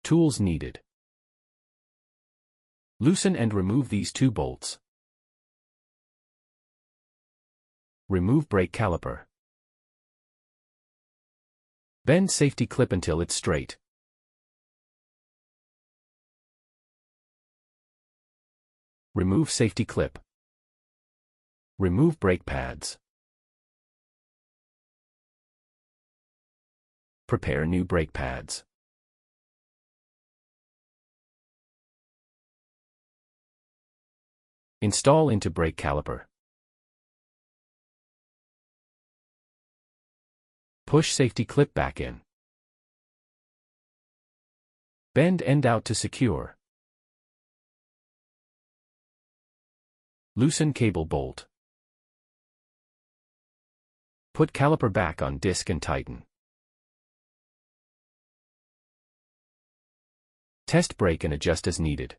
Tools needed. Loosen and remove these 2 bolts. Remove brake caliper. Bend safety clip until it's straight. Remove safety clip. Remove brake pads. Prepare new brake pads. Install into brake caliper. Push safety clip back in. Bend end out to secure. Loosen cable bolt. Put caliper back on disc and tighten. Test brake and adjust as needed.